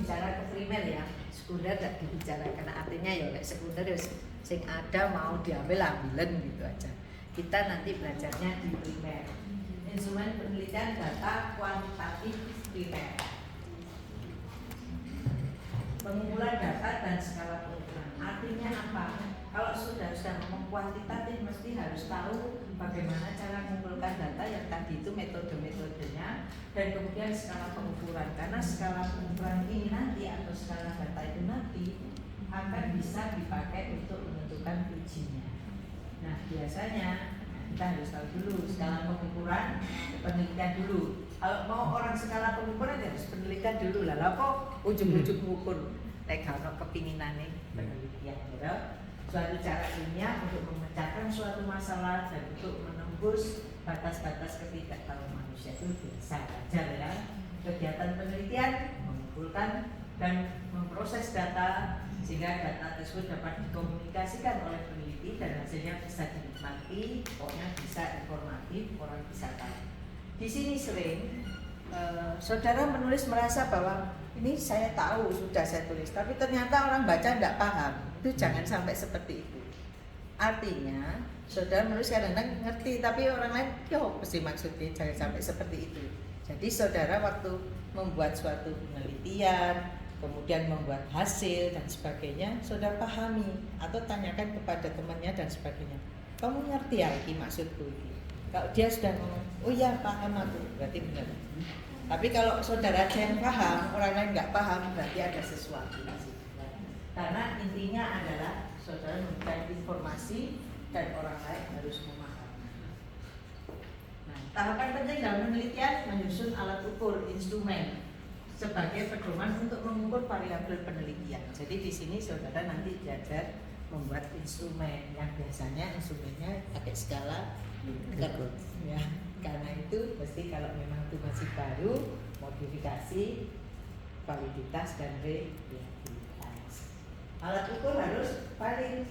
bicara ke primer ya, sekunder tidak dibicarakan. Artinya ya sekunder ya sing ada mau diambil ambilan gitu aja. Kita nanti belajarnya di primer. Instrumen penelitian data kuantitatif primer. Pengumpulan data dan skala pengukuran. Artinya apa? Kalau sudah ngomong kuantitatif mesti harus tahu bagaimana cara mengumpulkan data yang tadi itu metode-metodenya dan kemudian skala pengukuran. Karena skala pengukuran ini nanti atau skala data itu nanti akan bisa dipakai untuk menentukan ujinya. Nah biasanya kita harus tahu dulu skala pengukuran, penelitian dulu. Kalau mau orang skala pengukuran ya harus penelitian dulu lah. Lah kok ujung-ujung mengukur tekano kepinginane penelitian gitu. Suatu cara ilmiah untuk memecahkan suatu masalah dan untuk menembus batas-batas ketidaktahuan manusia itu bisa belajar ya. Kegiatan penelitian mengumpulkan dan memproses data sehingga data tersebut dapat dikomunikasikan oleh peneliti dan hasilnya bisa dinikmati, pokoknya bisa informatif, orang bisa tahu. Di sini sering saudara menulis merasa bahwa ini saya tahu sudah saya tulis, tapi ternyata orang baca tidak paham. Itu jangan sampai seperti itu. Artinya saudara menulis kadang-kadang ngerti, tapi orang lain yo mesti maksudnya jangan sampai seperti itu. Jadi saudara waktu membuat suatu penelitian, kemudian membuat hasil dan sebagainya, saudara pahami atau tanyakan kepada temannya dan sebagainya. Kamu ngerti ya ini maksudku ini? Kalau dia sudah ngomong, oh iya paham aku, berarti benar. Tapi kalau saudara aja yang paham, orang lain nggak paham, berarti ada sesuatu. Karena intinya adalah saudara memberikan informasi dan orang lain harus memahami. Nah, tahapan penting dalam penelitian menyusun alat ukur instrumen sebagai pedoman untuk mengukur variabel penelitian. Jadi di sini saudara nanti belajar membuat instrumen yang biasanya instrumennya pakai skala Likert ya. Karena itu mesti kalau memang itu masih baru, modifikasi, validitas dan reliabilitas. Alat ukur harus valid.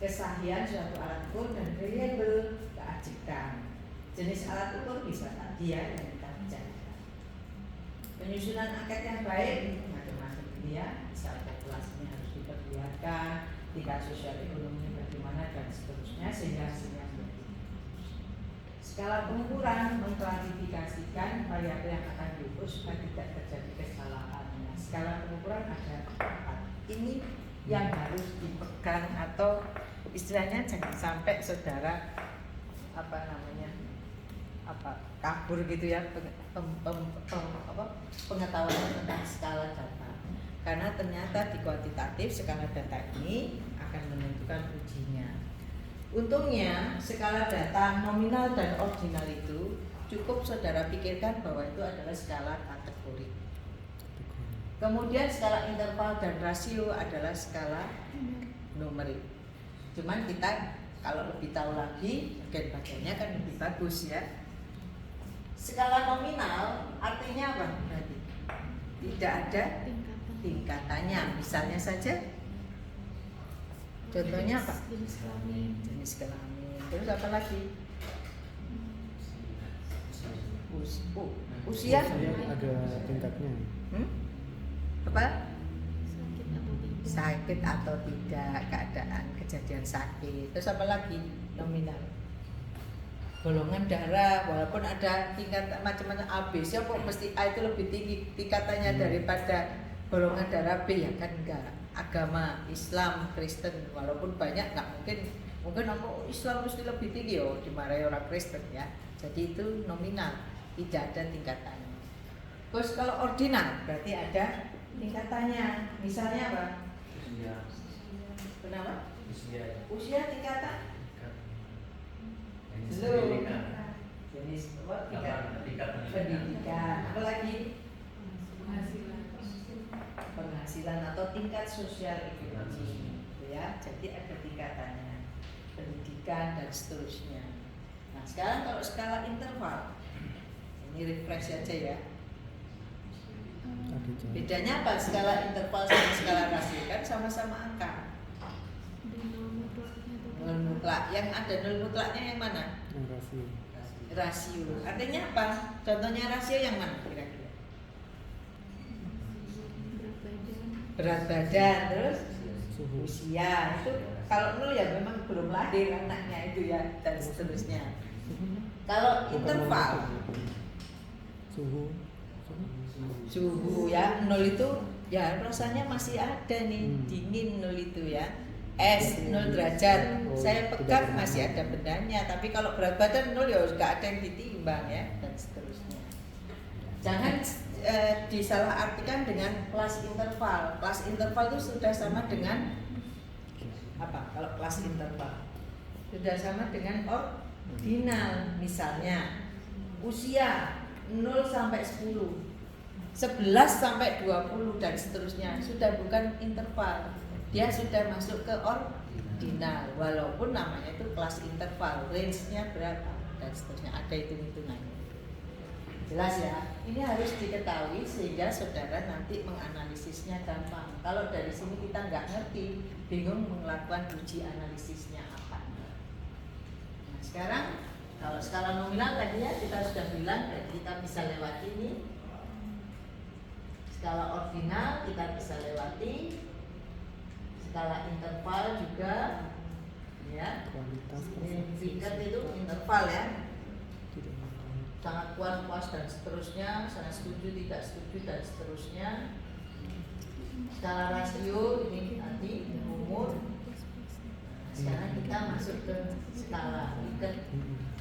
Kesahihan suatu alat ukur dan reliable keajikan. Jenis alat ukur bisa tadi ya yang kita bicarakan. Penyusunan angket yang baik macam-macam ya, misal populasinya harus diperlihatkan, tingkat sosial ekonominya bagaimana dan seterusnya sehingga hasilnya. Skala pengukuran mengklarifikasikan variabel yang akan diukur supaya tidak terjadi kesalahan. Skala pengukuran ada 4. Ini yang harus dipegang atau istilahnya jangan sampai saudara kabur gitu ya pengetahuan tentang skala data. Karena ternyata di kuantitatif skala data ini akan menentukan ujinya. Untungnya skala data nominal dan ordinal itu cukup saudara pikirkan bahwa itu adalah skala kategori. Kemudian skala interval dan rasio adalah skala numerik. Cuman kita kalau lebih tahu lagi bagian-bagiannya kan lebih bagus ya. Skala nominal artinya apa? Berarti tidak ada tingkatannya. Misalnya saja contohnya apa? Jenis kelamin. Terus apa lagi? Usia? Ada tingkatnya. Apa? Sakit atau tidak, keadaan kejadian sakit. Terus apa lagi? Nominal. Golongan darah, walaupun ada tingkat macam-macam ABC, kok mesti A itu lebih tinggi tingkatannya daripada golongan darah B ya kan enggak. Agama Islam, Kristen, walaupun banyak nggak mungkin aku Islam mesti lebih tinggi dimarahi orang Kristen ya. Jadi itu nominal, tidak ada tingkatannya. Terus kalau ordinal berarti ada tingkatannya. Misalnya apa? Usia. Kenapa? Usia tingkatan? Pendidikan. Jenis apa? Tingkat Pendidikan. Apa lagi? Penghasilan atau tingkat sosial ekonomi ya, jadi ada tingkatannya, pendidikan dan seterusnya. Nah sekarang kalau skala interval ini refresh aja ya, bedanya apa skala interval sama skala rasio? Kan sama-sama angka. Nol mutlak, yang ada nol mutlaknya yang mana? Rasio. Artinya apa? Contohnya rasio yang mana kira-kira? berat badan, terus Suhu. usia. Itu kalau 0 ya memang belum lahir anaknya itu ya, dan seterusnya. Kalau interval Suhu. suhu ya 0 itu ya rasanya masih ada nih, dingin 0 itu ya. Es 0 derajat, saya pegang masih ada bendanya, tapi kalau berat badan 0 ya nggak ada yang ditimbang ya, dan seterusnya. Jangan disalahartikan dengan kelas interval. Kelas interval itu sudah sama dengan apa? Kalau kelas interval sudah sama dengan ordinal. Misalnya usia 0 sampai 10, 11 sampai 20 dan seterusnya, sudah bukan interval. Dia sudah masuk ke ordinal, walaupun namanya itu kelas interval, range-nya berapa dan seterusnya, ada hitung-hitungannya. Jelas ya, ini harus diketahui sehingga saudara nanti menganalisisnya gampang. Kalau dari sini kita nggak ngerti, bingung melakukan uji analisisnya apa. Nah, sekarang kalau skala nominal tadi ya kita sudah bilang, dan kita bisa lewati ini. Skala ordinal kita bisa lewati, skala interval juga, ya. Kualitas Tingkat itu interval ya. Sangat puas dan seterusnya, sangat setuju, tidak setuju dan seterusnya. Skala rasio ini nanti umur. Sekarang kita masuk ke skala Likert.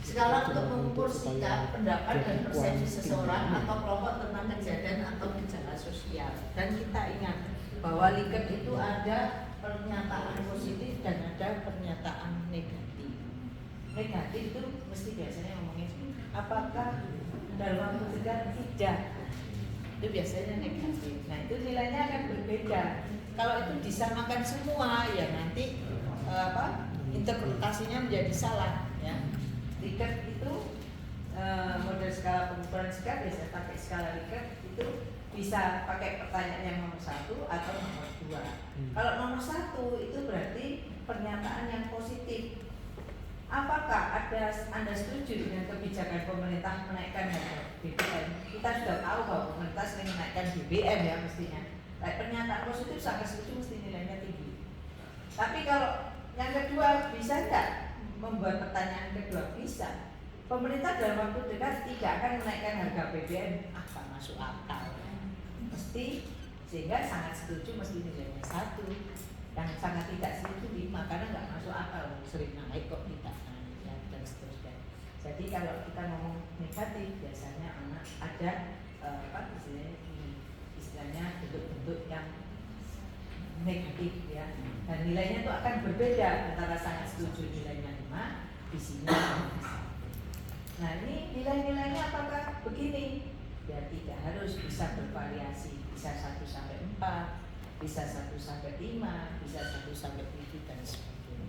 Skala untuk mengukur sikap, pendapat dan persepsi seseorang atau kelompok tentang kejadian atau gejala sosial. Dan kita ingat bahwa Likert itu ada pernyataan positif dan ada pernyataan negatif. Negatif itu mesti biasanya ngomongin apakah dalam waktu dekat tidak, itu biasanya negatif. Nah itu nilainya akan berbeda. Kalau itu disamakan semua ya nanti interpretasinya menjadi salah ya. Likert itu model skala pengukuran sikap biasanya pakai skala Likert itu bisa pakai pertanyaan yang nomor 1 atau nomor 2. Kalau nomor 1 itu berarti pernyataan yang positif. Apakah Anda setuju dengan kebijakan pemerintah menaikkan harga BBM? Kita sudah tahu bahwa pemerintah sering menaikkan BBM ya mestinya. Tapi pernyataan positif sangat setuju mesti nilainya tinggi. Tapi kalau yang kedua bisa nggak membuat pertanyaan kedua? Bisa. Pemerintah dalam waktu dekat tidak akan menaikkan harga BBM. Apa masuk akal? Mesti, sehingga sangat setuju mesti nilainya 1. Yang sangat tidak setuju 5 karena nggak masuk akal, sering naik kok tidak naik ya, dan seterusnya. Jadi kalau kita ngomong negatif biasanya anak ada istilahnya bentuk-bentuk yang negatif ya, dan nilainya itu akan berbeda antara sangat setuju nilainya 5, di sini 1. Nah ini nilai-nilainya apakah begini? Ya tidak harus, bisa bervariasi, bisa 1 sampai 4. Bisa 1 sampai 5, bisa 1 sampai 7 dan sebagainya.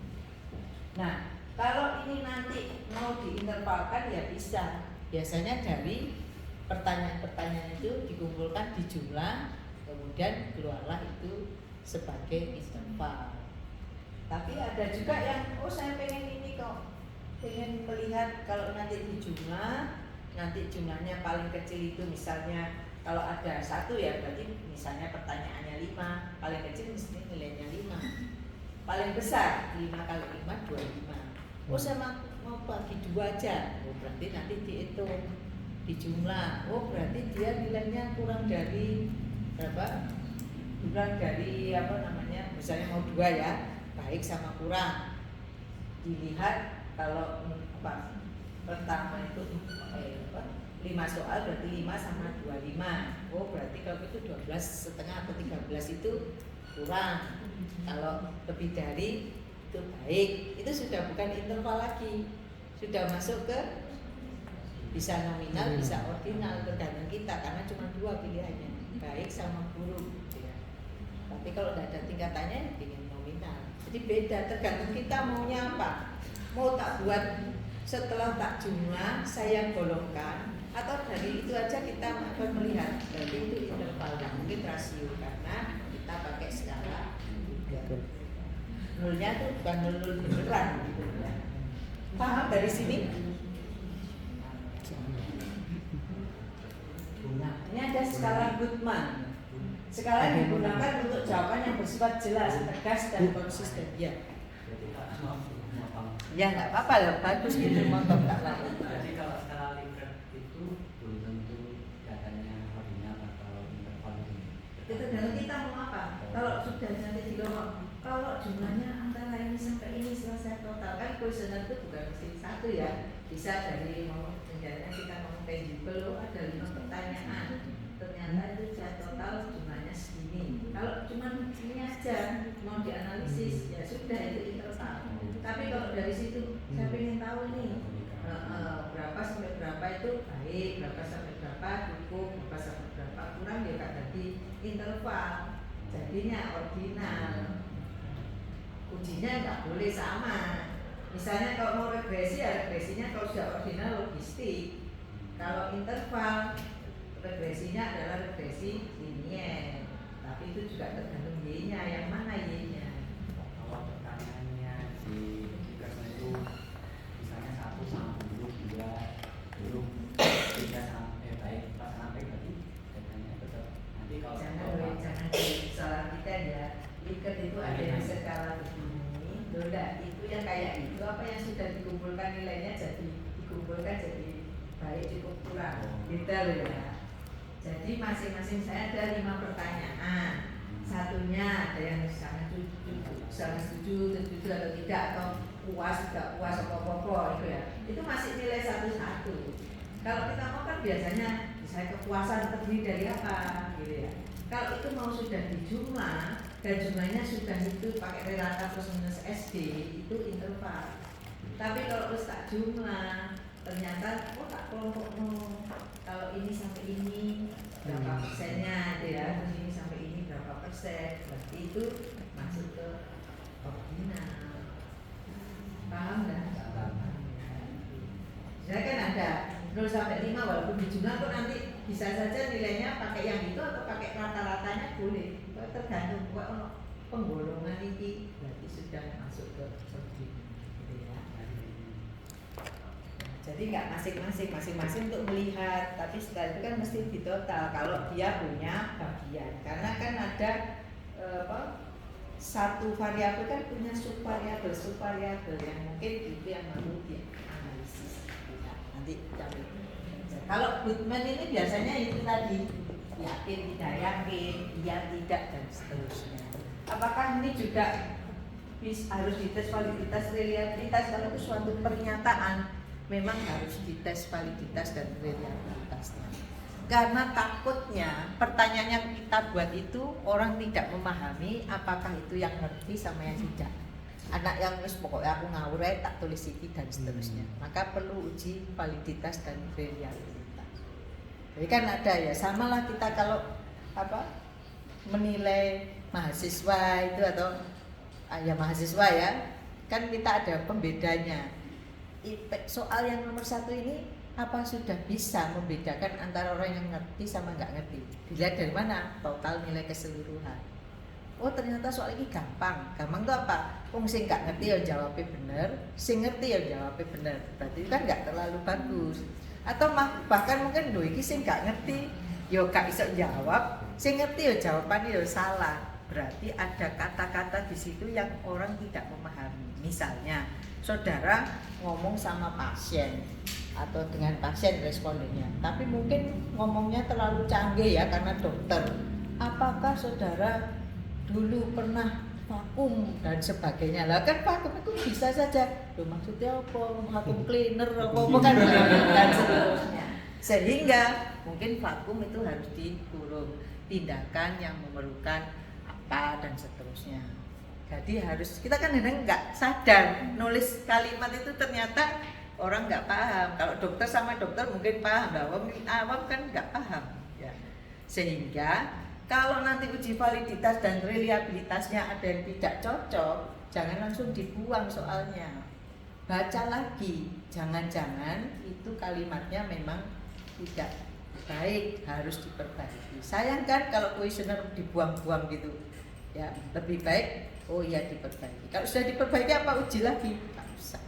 Nah, kalau ini nanti mau diintervalkan ya bisa. Biasanya dari pertanyaan-pertanyaan itu dikumpulkan di jumlah, kemudian keluarlah itu sebagai interval. Tapi ada juga yang, saya pengen ini kok, pengen melihat kalau nanti di jumlah, nanti jumlahnya paling kecil itu misalnya kalau ada 1 ya berarti misalnya pertanyaannya 5, paling kecil mesti nilainya 5. Paling besar 5 kali 5 25. Saya mau bagi 2 aja. Berarti nanti dihitung di jumlah. Berarti dia nilainya kurang dari berapa? Kurang dari misalnya mau 2 ya, baik sama kurang. Dilihat kalau pertama itu 5 soal berarti 5 sama 25. Berarti kalau itu 12,5 atau 13 itu kurang. Kalau lebih dari itu baik. Itu sudah bukan interval lagi. Sudah masuk ke bisa nominal, bisa ordinal, tergantung kita karena cuma 2 pilihannya, baik sama buruk. Tapi kalau tidak ada tingkatannya ingin nominal. Jadi beda, tergantung kita maunya apa. Mau tak buat setelah tak jumlah saya golongkan, atau dari itu aja kita akan melihat berarti itu interval, dan mungkin rasio karena kita pakai skala 3. Nolnya itu bukan nol beneran gitu ya. Paham dari sini? Nah, ini ada skala Goodman. Sekarang digunakan untuk jawaban yang bersifat jelas, tegas dan konsisten. Ya. Jadi Kak, maaf memotong. Ya nggak apa-apa lah, bagus gitu motong tak lain. Jadi kalau skala Likert itu belum tentu datanya ordinal atau interval ini. Itu dalam kita mau apa? Kalau sudah nanti dilomong, kalau jumlahnya antara ini sampai ini selesai total kan kuesioner itu bukan mesti satu ya, bisa dari mau misalnya kita ngomong tangible ada 5 pertanyaan, ternyata itu total jumlahnya segini. Kalau cuma ini aja mau dianalisis ya sudah itu interval. Tapi kalau dari situ saya ingin tahu nih berapa sampai berapa itu baik, berapa sampai berapa cukup, berapa sampai berapa kurang ya kak jadi interval, jadinya ordinal. Ujinya nggak boleh sama. Misalnya kalau mau regresi ya regresinya kalau sudah ordinal logistik. Kalau interval regresinya adalah regresi linier. Tapi itu juga tergantung y-nya, yang mana y-nya. Kalau pertanyaannya di Likert itu misalnya 1 sampai 2, 3 sampai baik 4 sampai berarti datanya tetap nanti kalau Jangan salah kita ya. Likert itu ada yang skala begini, enggak itu yang kayak itu apa yang sudah dikumpulkan nilainya jadi dikumpulkan jadi baik cukup kurang, beda loh ya. Jadi masing-masing saya ada 5 pertanyaan. Satunya ada yang sangat setuju atau tidak atau puas tidak puas apa itu ya. Itu masih nilai 1-1. Kalau kita mau kan biasanya misalnya kepuasan terdiri dari apa gitu ya. Kalau itu mau sudah dijumlah dan jumlahnya sudah itu pakai rata plus minus SD itu interval. Tapi kalau terus tak jumlah ternyata tak kelompok kalau ini sampai ini berapa persennya ya, terus ini sampai ini berapa persen, berarti itu masuk ke ordinal. Paham nggak? Saya kan ada 0 sampai 5 walaupun dijumlah kok nanti bisa saja nilainya pakai yang itu atau pakai rata-ratanya boleh. Tergantung kok penggolongan ini berarti sudah masuk ke ordinal. Jadi nggak masing-masing untuk melihat, tapi setelah itu kan mesti di total kalau dia punya bagian, karena kan ada satu variabel kan punya subvariabel yang mungkin itu yang perlu dianalisis. Nanti kalau Goodman ini biasanya itu tadi yakin tidak yakin, iya tidak dan seterusnya. Apakah ini juga harus dites validitas reliabilitas? Kalau itu suatu pernyataan memang harus dites validitas dan reliabilitasnya. Karena takutnya pertanyaan yang kita buat itu orang tidak memahami apakah itu yang ngerti sama yang tidak. Anak yang pokoknya aku ngawur tak tulis iki dan seterusnya. Maka perlu uji validitas dan reliabilitas. Jadi kan ada ya, samalah kita kalau menilai mahasiswa itu atau ya mahasiswa ya, kan kita ada pembedanya. Soal yang nomor 1 ini apa sudah bisa membedakan antara orang yang ngerti sama nggak ngerti? Dilihat dari mana? Total nilai keseluruhan. Oh ternyata soal ini gampang itu apa? Sing nggak ngerti ya jawabnya bener, sing ngerti ya jawabnya bener. Berarti kan nggak terlalu bagus. Atau bahkan mungkin iki sing nggak ngerti, yo gak bisa jawab, sing ngerti ya jawabannya ya salah. Berarti ada kata-kata di situ yang orang tidak memahami. Misalnya saudara ngomong sama pasien atau dengan pasien respondennya, tapi mungkin ngomongnya terlalu canggih ya karena dokter. Apakah saudara dulu pernah vakum dan sebagainya? Lah kan vakum itu bisa saja. Loh maksudnya apa? Vakum cleaner apa kan dan seterusnya. Sehingga mungkin vakum itu harus dikurung, tindakan yang memerlukan apa dan seterusnya. Jadi harus kita kan kadang nggak sadar nulis kalimat itu ternyata orang nggak paham. Kalau dokter sama dokter mungkin paham, awam kan nggak paham. Ya. Sehingga kalau nanti uji validitas dan reliabilitasnya ada yang tidak cocok, jangan langsung dibuang soalnya. Baca lagi, jangan-jangan itu kalimatnya memang tidak baik, harus diperbaiki. Sayang kan kalau kuesioner dibuang-buang gitu. Ya, lebih baik oh iya diperbaiki. Kalau sudah diperbaiki apa uji lagi? Tak usah.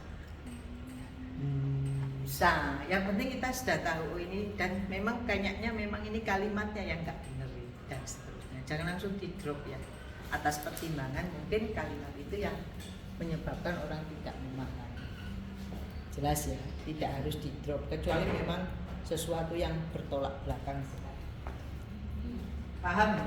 Bisa. Yang penting kita sudah tahu ini dan memang kayaknya memang ini kalimatnya yang nggak benar dan seterusnya. jangan langsung di drop ya. Atas pertimbangan mungkin kalimat itu yang menyebabkan orang tidak memahami. Jelas ya, tidak harus di drop kecuali memang sesuatu yang bertolak belakang. Paham ya?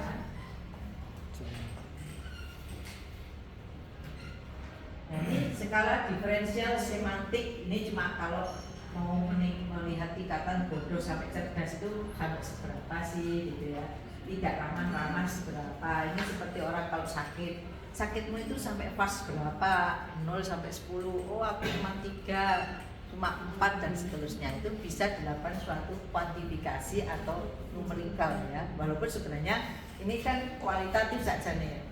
Nah, ini skala diferensial semantik ini cuma kalau mau melihat tingkatan bodoh sampai cerdas itu sampai seberapa sih gitu ya. Tidak ramah-ramah seberapa. Ini seperti orang kalau sakitmu itu sampai pas berapa, 0 sampai 10. Oh aku cuma 3, cuma 4 dan seterusnya. Itu bisa dilakukan suatu kuantifikasi atau numerikal ya. Walaupun sebenarnya ini kan kualitatif saja nih.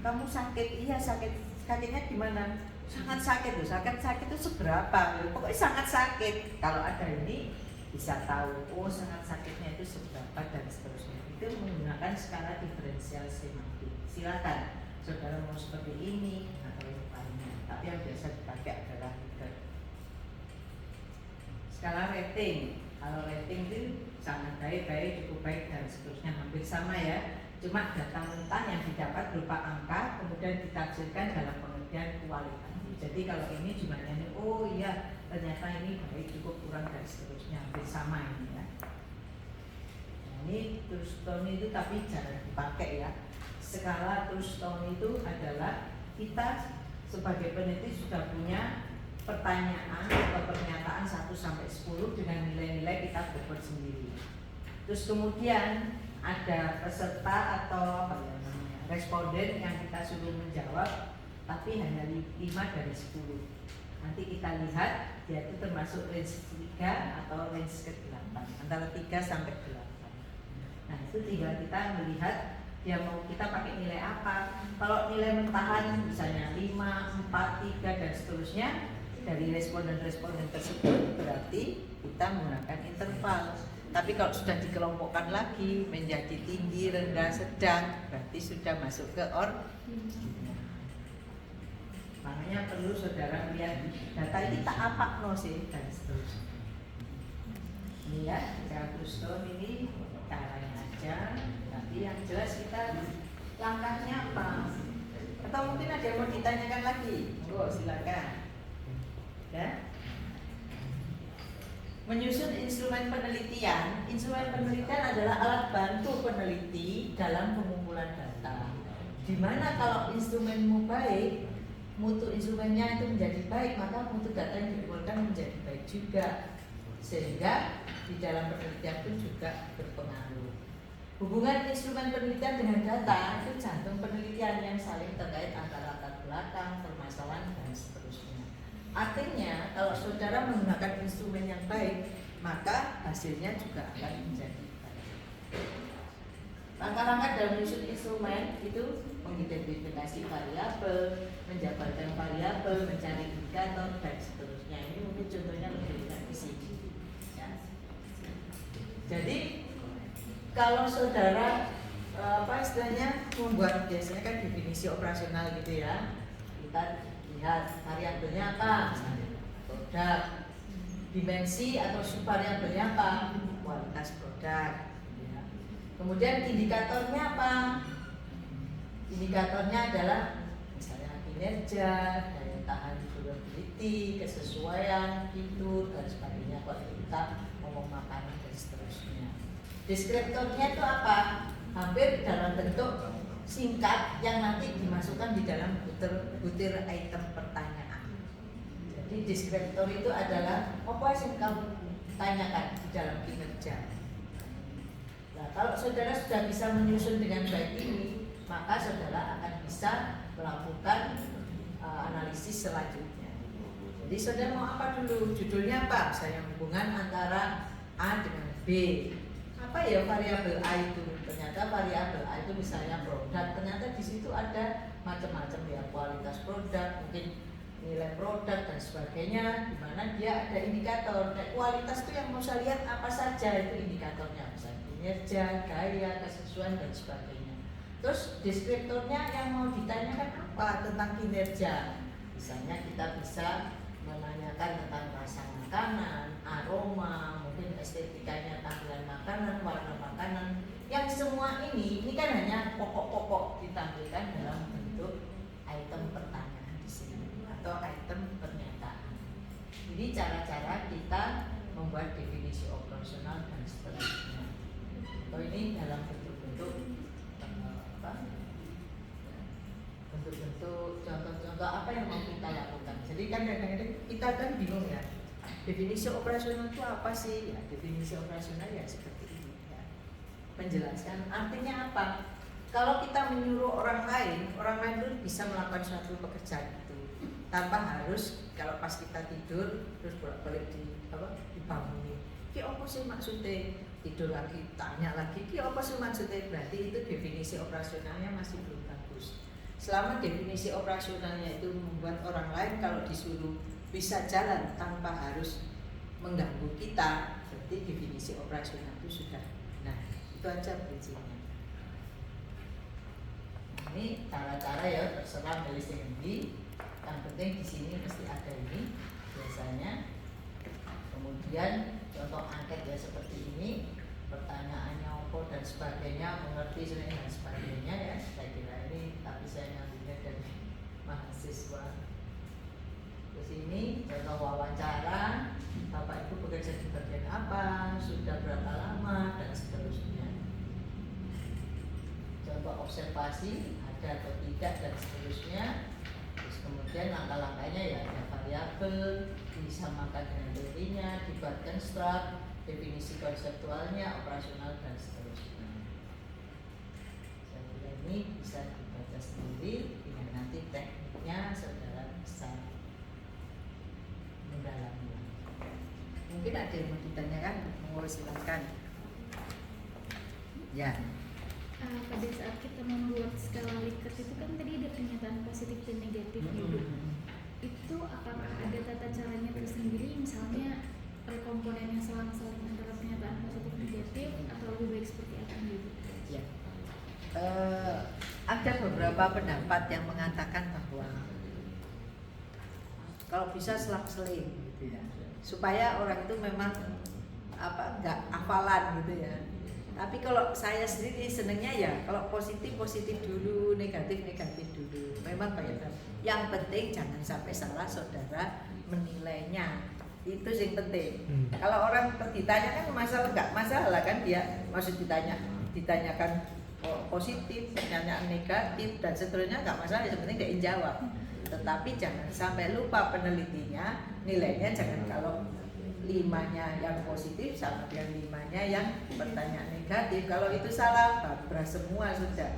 Kamu sakit, iya sakitnya gimana? Sangat sakit loh, sakit itu seberapa? Pokoknya sangat sakit. Kalau ada ini bisa tahu, oh sangat sakitnya itu seberapa dan seterusnya. Itu menggunakan skala diferensial semantik. Silakan, saudara mau seperti ini atau yang lainnya. Tapi yang biasa dipakai adalah skala rating. Kalau rating itu sangat baik, cukup baik dan seterusnya, hampir sama ya. Cuma data mentah yang didapat berupa angka kemudian ditafsirkan dalam pengertian kualitatif. Jadi kalau ini jumlahnya ini, oh iya ternyata ini baik, cukup, kurang dan seterusnya, hampir sama ini ya. Nah, ini Truston itu tapi jangan dipakai ya. Skala Truston itu adalah kita sebagai peneliti sudah punya pertanyaan atau pernyataan 1 sampai 10 dengan nilai-nilai kita berbuat sendiri. Terus kemudian ada peserta atau responden yang kita suruh menjawab tapi hanya 5 dari 10. Nanti kita lihat dia itu termasuk range 3 atau range ke-8, antara 3 sampai 8. Nah itu tinggal kita melihat dia mau kita pakai nilai apa. Kalau nilai mentahan misalnya 5, 4, 3 dan seterusnya dari responden-responden tersebut berarti kita menggunakan interval. Tapi kalau sudah dikelompokkan lagi menjadi tinggi, rendah, sedang, berarti sudah masuk ke makanya perlu saudara lihat data ini tak apa no sih dan seterusnya. Ini ya, Truston ini caranya aja. Tapi yang jelas kita langkahnya apa? Atau mungkin ada yang mau ditanyakan lagi? Oh silakan. Ya. Menyusun instrumen penelitian. Instrumen penelitian adalah alat bantu peneliti dalam pengumpulan data. Dimana kalau instrumenmu baik, mutu instrumennya itu menjadi baik, maka mutu data yang dikumpulkan menjadi baik juga. Sehingga di dalam penelitian itu juga berpengaruh. Hubungan instrumen penelitian dengan data itu jantung penelitian yang saling terkait antara latar belakang, permasalahan dan seterusnya. Artinya kalau saudara menggunakan instrumen yang baik, maka hasilnya juga akan menjadi baik. Langkah-langkah dalam menyusun instrumen itu mengidentifikasi variabel, menjabarkan variabel, mencari indikator dan seterusnya. Ini mungkin contohnya lebih ringan di sini. Ya. Jadi kalau saudara istilahnya membuat biasanya kan definisi operasional gitu ya, kita lihat variabelnya apa, produk, dimensi atau subvariabelnya apa, kualitas produk. Kemudian indikatornya apa? Indikatornya adalah misalnya kinerja, daya tahan durability, kesesuaian, fitur dan sebagainya. Kalau kita ngomong makanan dan seterusnya. Deskriptornya itu apa? Hampir dalam bentuk singkat yang nanti dimasukkan di dalam butir item pertanyaan. Jadi deskriptor itu adalah apa yang kamu tanyakan di dalam kinerja. Nah, kalau saudara sudah bisa menyusun dengan baik ini, maka saudara akan bisa melakukan analisis selanjutnya. Jadi saudara mau apa dulu? Judulnya apa? Misalnya hubungan antara A dengan B. Apa ya variabel A itu? Ternyata variabel A itu misalnya produk. Ternyata di situ ada macam-macam ya, kualitas produk, mungkin nilai produk dan sebagainya. Di mana dia ada indikator. Nah, kualitas itu yang mau saya lihat apa saja itu indikatornya, misalnya kinerja, gaya, kesesuaian dan sebagainya. Terus deskriptornya yang mau ditanyakan apa tentang kinerja. Misalnya kita bisa menanyakan tentang rasa makanan, aroma, mungkin estetikanya tampilan makanan, warna makanan, yang semua ini kan hanya pokok-pokok ditampilkan dalam bentuk item pertanyaan di sini atau item pernyataan. Jadi cara-cara kita membuat definisi operasional dan seterusnya. Atau ini dalam bentuk-bentuk bentuk-bentuk contoh-contoh apa yang mau kita lakukan. Jadi kan kadang-kadang kita kan bingung ya, definisi operasional itu apa sih? Ya, definisi operasional ya seperti ini ya. Menjelaskan artinya apa. Kalau kita menyuruh orang lain itu bisa melakukan suatu pekerjaan itu tanpa harus kalau pas kita tidur terus bolak-balik dibangunin. Ki apa sih maksudnya? Tidur lagi, tanya lagi, ki apa sih maksudnya? Berarti itu definisi operasionalnya masih belum bagus. Selama definisi operasionalnya itu membuat orang lain kalau disuruh bisa jalan tanpa harus mengganggu kita, berarti definisi operasional itu sudah. Nah, itu aja prinsipnya. Ini cara-cara ya terserah milih sendiri. Yang penting di sini mesti ada ini biasanya. Kemudian contoh angket ya seperti ini, pertanyaannya apa dan sebagainya, mengerti dan sebagainya ya. Saya kira ini, tapi saya ngambilnya dari mahasiswa. Terus ini contoh wawancara, Bapak Ibu bekerja di bagian apa, sudah berapa lama dan seterusnya. Contoh observasi ada atau tidak dan seterusnya. Terus kemudian langkah-langkahnya ya ada variabel, disamakan dengan teorinya, dibuatkan strat, definisi konseptualnya, operasional dan seterusnya. Saya kira ini bisa dibaca sendiri dengan nanti tekniknya saudara bisa mendalami. Mungkin ada yang mau ditanyakan, mau silakan. Ya. Pada saat kita membuat skala Likert itu kan tadi ada pernyataan positif dan negatif gitu. Itu apakah ada tata caranya tersendiri, misalnya komponen yang selang-seling antara pernyataan positif dan negatif atau lebih baik seperti apa gitu? Ya. Ada beberapa pendapat yang mengatakan bahwa kalau bisa selang-seling gitu ya, supaya orang itu memang nggak hafalan gitu ya. Tapi kalau saya sendiri senengnya ya kalau positif dulu, negatif dulu. Memang kayak yang penting jangan sampai salah saudara menilainya. Itu yang penting. Kalau orang ditanyakan masalah nggak masalah kan dia maksud ditanyakan positif, pertanyaan negatif dan seterusnya nggak masalah, yang penting dia jawab. Tetapi jangan sampai lupa penelitinya, nilainya jangan kalau 5-nya yang positif sama dengan 5-nya yang pertanyaan negatif. Kalau itu salah, babras semua sudah.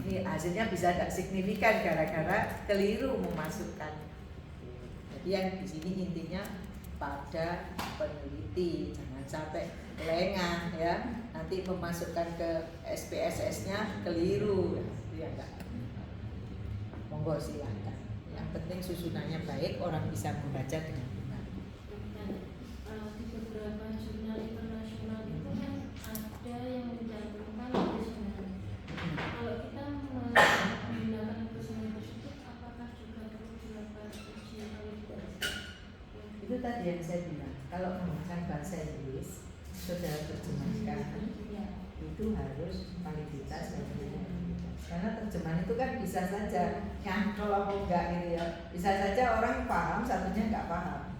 Ini hasilnya bisa tidak signifikan gara-gara keliru memasukkan. Jadi yang di sini intinya pada peneliti, jangan sampai lengah ya. Nanti memasukkan ke SPSS-nya keliru, ya enggak. Monggo silakan. Yang penting susunannya baik, orang bisa membaca dengan benar. Di beberapa jurnal internasional itu kan ada yang mencantumkan kuesioner. Kalau kita menggunakan kuesioner tersebut, apakah juga perlu dilakukan uji validitas? Itu tadi yang saya bilang, kalau menggunakan bahasa Inggris, saudara terjemahkan itu harus validitas dan validitas. Karena terjemahan itu kan bisa saja nyantol apa enggak gitu ya. Bisa saja orang paham, satunya enggak paham.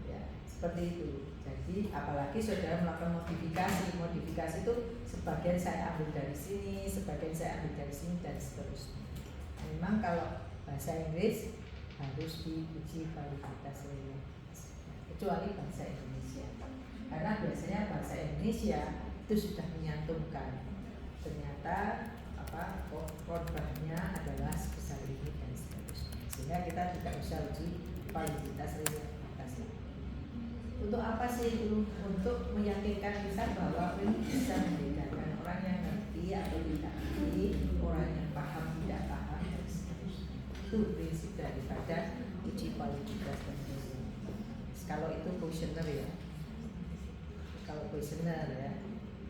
Ya, seperti itu. Jadi apalagi saudara melakukan modifikasi itu sebagian saya ambil dari sini, sebagian saya ambil dari sini dan seterusnya. Memang kalau bahasa Inggris harus diuji validitas kecuali bahasa Indonesia. Karena biasanya bahasa Indonesia itu sudah menyantumkan ternyata korbannya adalah sebesar ini dan seterusnya, sehingga kita tidak usah uji validitas reliabilitas. Untuk apa sih itu? Untuk meyakinkan kita bahwa ini bisa membedakan orang yang ngerti atau tidak ngerti, orang yang paham tidak paham dan seterusnya. Itu prinsip daripada uji validitas dan reliabilitas. Kalau itu kuesioner ya, kalau kuesioner ya.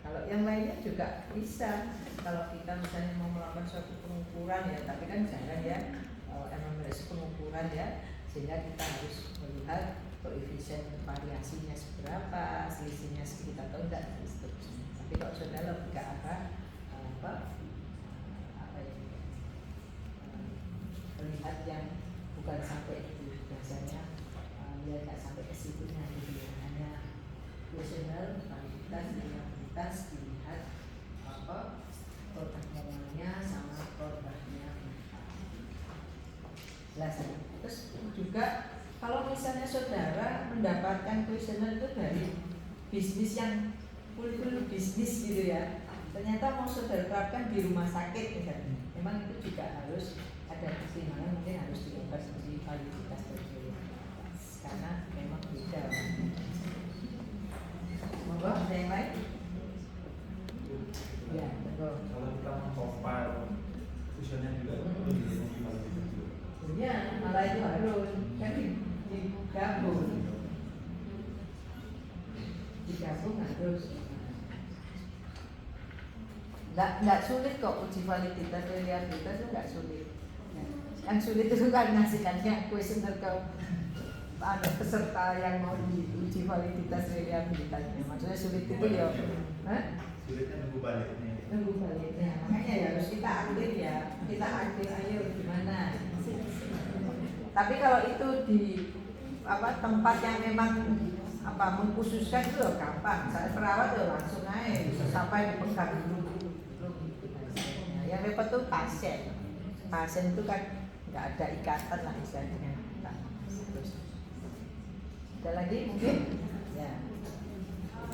Kalau yang lainnya juga bisa. Kalau kita misalnya mau melakukan suatu pengukuran ya, tapi kan jangan ya MMRS pengukuran ya, sehingga kita harus melihat koefisien variasinya seberapa, selisihnya sekitar atau enggak dan seterusnya. Tapi kalau saudara lebih ke arah apa itu melihat yang bukan sampai itu biasanya dia nggak sampai ke situnya gitu ya, hanya kuesioner kualitas integritas dilihat apa produk moralnya sama produknya. Jelas ya? Terus juga kalau misalnya saudara mendapatkan kuesioner itu dari bisnis yang full bisnis gitu ya, ternyata mau saudara terapkan di rumah sakit misalnya, memang itu juga harus ada pertimbangan, mungkin harus diinvestasi validitas berkualitas karena memang beda. Monggo ada yang lain? Ya, betul. Kalau kita mengcompile fusionnya juga perlu divalidasi juga. Ya, malah itu harus kan digabung harus. Nggak sulit kok uji validitas reliabilitas itu nggak sulit. Yang sulit itu kan ngasihkannya kuesioner ke peserta yang mau diuji validitas reliabilitasnya. Maksudnya sulit itu ya. Sulitnya nunggu baliknya. Nunggu baliknya. Makanya ya harus kita aktif ya. Kita aktif ayo gimana. Tapi kalau itu di tempat yang memang mengkhususkan itu loh gampang. Misalnya perawat tuh langsung aja bisa sampai dipegang dulu. Yang repot tuh pasien. Pasien itu kan nggak ada ikatan lah istilahnya. Terus ada lagi mungkin? Ya.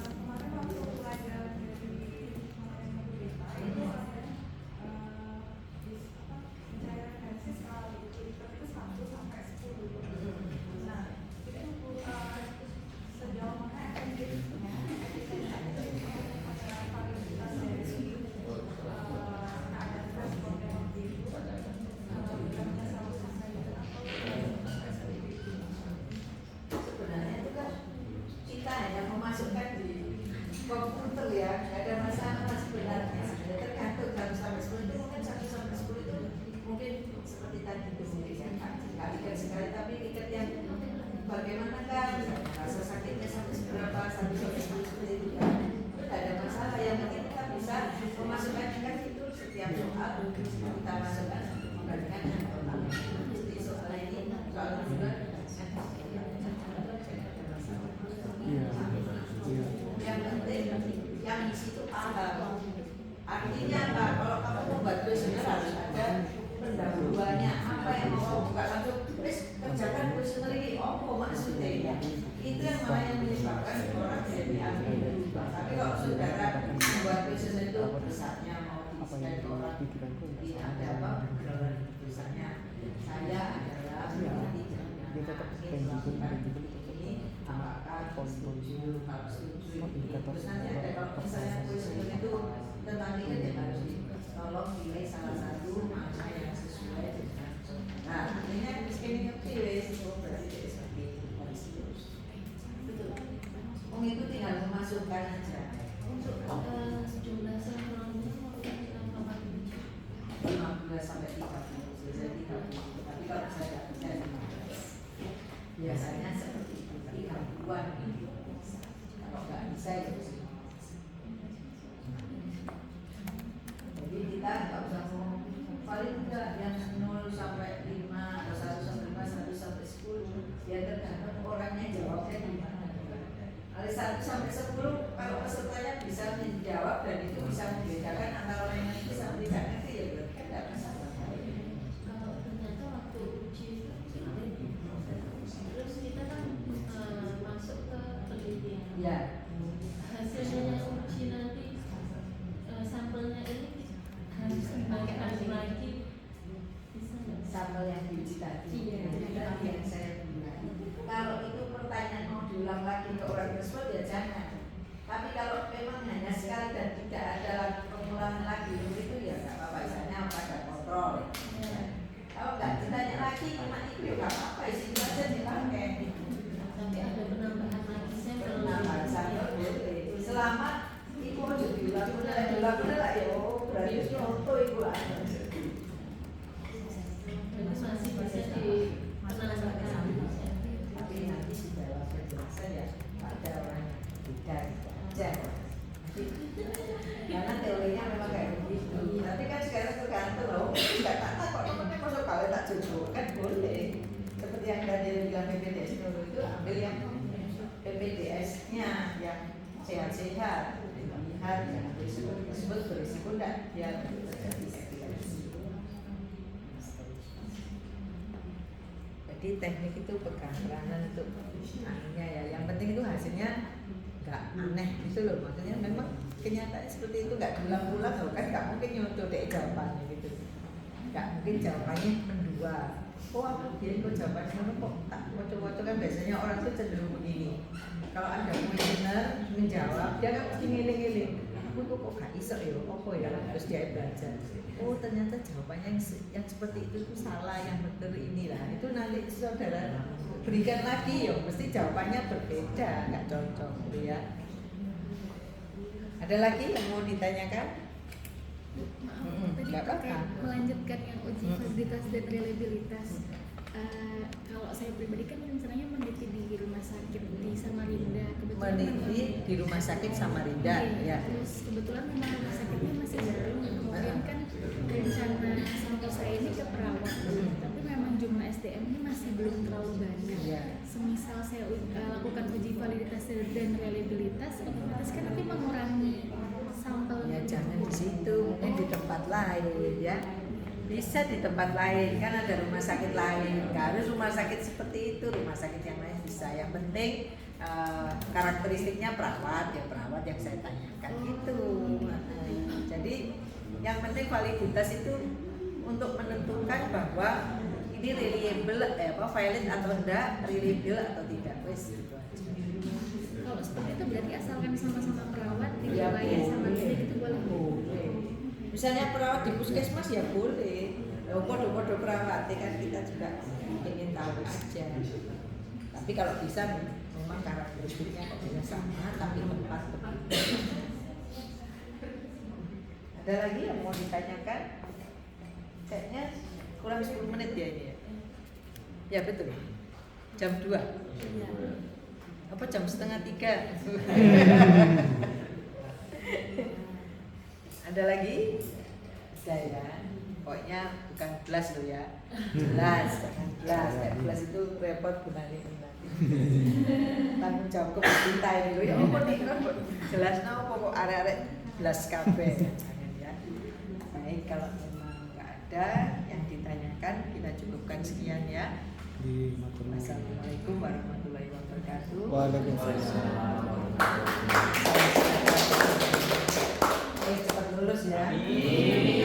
Kemarin waktu belajar dari pencairan hasil skala likuiditas itu 1 sampai 10. Nah, itu sejauh mana efektifnya validitas dari keadaan respon negatif Sebenarnya itu kan kita hanya memasukkan di komputer ya, nggak ada masalah sebenarnya. Tergantung 1 sampai 10 itu mungkin 1 sampai 10 itu mungkin seperti tadi itu mungkin ya, nggak ikat sekali tapi ikat yang bagaimana kan rasa sakitnya sampai seberapa 1 sampai 10 seperti itu kan, itu nggak ada masalah. Yang penting kita bisa memasukkan kan itu setiap soal kita masukkan membandingkan dengan pertama. Jadi soal ini soal kedua Iya. yang penting yang di situ paham. Artinya apa? Kalau kamu membuat kuesioner harus ada pendahuluannya. Apa yang mau kamu buka langsung, please kerjakan kuesioner ini. Oh, maksudnya ya. Itu yang malah yang menyebabkan orang jadi ambil dulu. Tapi kalau saudara membuat kuesioner itu besarnya mau diisikan ke orang, tidak ada apa? Misalnya saya adalah Dia tetap tangible ini apakah setuju, kalau setuju terus nanti ada kalau misalnya kuesioner itu tentang ini ya harus tolong pilih salah satu mana yang sesuai dengan artinya ini pilih berarti tidak seperti itu harus terus betul. Itu tinggal memasukkan aja Untuk jumlah sampelnya mau kita 15 sampai 30 biasanya 30 tapi kalau saya nggak bisa 15 biasanya seperti itu 30-an kalau nggak bisa ya jadi kita nggak usah ngomong paling enggak yang 0 sampai 5 atau 1 sampai 5, 1 sampai 10 ya tergantung orangnya jawabnya gimana. Kalau 1 sampai 10 kalau pesertanya bisa menjawab dan itu bisa membedakan antara orang yang bisa tidak ngerti ya berarti kan tidak masalah. Kalau ternyata waktu uji terus kita kan masuk ke penelitian. Ya. Hasilnya uji nanti sampelnya ini harus dipakai lagi bisa nggak? Sampel yang diuji tadi. Iya. Tadi yang saya bilang. Kalau itu pertanyaan mau diulang lagi ke orang tersebut ya jangan. Tapi kalau memang hanya sekali dan tidak ada lagi pengulangan lagi itu ya nggak apa-apa. Misalnya pada kontrol. Ya. Kalau nggak ditanya lagi cuma itu ya nggak apa-apa. Isinya aja dipakai. Tapi ada penambahan lagi sampel. Penambahan sampel boleh. Selama itu aja diulang-ulang lah ya. Berarti itu auto itu lah. Jadi masih bisa dipenambahkan. Tapi nanti di dalam penjelasan ya ada orang yang tidak aja. sehat, lihat yang berisiko tersebut berisiko enggak dia terjadi epilepsi. Jadi teknik itu pegang peranan untuk anunya ya. Yang penting itu hasilnya nggak aneh gitu loh. Maksudnya memang kenyataannya seperti itu, nggak diulang-ulang loh kan, nggak mungkin nyontoh deh jawabannya gitu. Nggak mungkin jawabannya mendua. Oh aku biar kok jawabannya mana kok tak wocok-wocok kan biasanya orang tuh cenderung begini. Kalau ada questioner menjawab dia kan mesti ngiling-ngiling. Aku kok gak iso ya, apa ya? Terus dia belajar. Oh ternyata jawabannya yang seperti itu tuh salah, yang benar inilah. Itu nanti saudara berikan lagi ya, mesti jawabannya berbeda, nggak cocok gitu ya. Ada lagi yang mau ditanyakan? Tadi Nggak terkait apa-apa. melanjutkan yang uji validitas dan reliabilitas. Kalau saya pribadi kan rencananya meneliti di rumah sakit di Samarinda. Meneliti di rumah sakit Samarinda, ya. Terus kebetulan memang rumah sakitnya masih baru. Kemudian kan rencana sampel saya ini ke perawat, tapi memang jumlah SDM-nya masih belum terlalu banyak. Ya. Semisal saya lakukan uji validitas dan reliabilitas, otomatis kan nanti mengurangi sampel. Ya jangan di situ, mungkin di tempat lain ya. Bisa di tempat lain, kan ada rumah sakit lain. Nggak harus rumah sakit seperti itu, rumah sakit yang lain bisa. Yang penting karakteristiknya perawat, ya perawat yang saya tanyakan itu. Jadi yang penting validitas itu untuk menentukan bahwa ini reliable, valid atau enggak, reliable atau tidak. Wes itu aja. Kalau seperti itu berarti asalkan sama-sama perawat Ya, dibayar sama boleh. klinik itu boleh. Boleh. Misalnya perawat di puskesmas ya boleh. Ya podo-podo perawat kan kita juga ingin tahu aja. Tapi kalau bisa memang karakteristiknya kok bisa sama tapi tempat berbeda. Ada lagi yang mau ditanyakan? Kayaknya kurang 10 menit ya ini ya. Ya betul. Jam 2. Iya. Apa jam setengah 3? Ada lagi? Ada ya. Pokoknya bukan gelas loh ya. Jelas, jangan gelas. Gelas itu repot gunanya nanti. Tanggung jawab ke pemerintah ini loh. Ya apa nih kan jelas apa kok arek-arek gelas kafe. Jangan ya. Baik, kalau memang nggak ada yang ditanyakan kita cukupkan sekian ya. Assalamualaikum warahmatullahi wabarakatuh. Waalaikumsalam. Cepat lulus ya.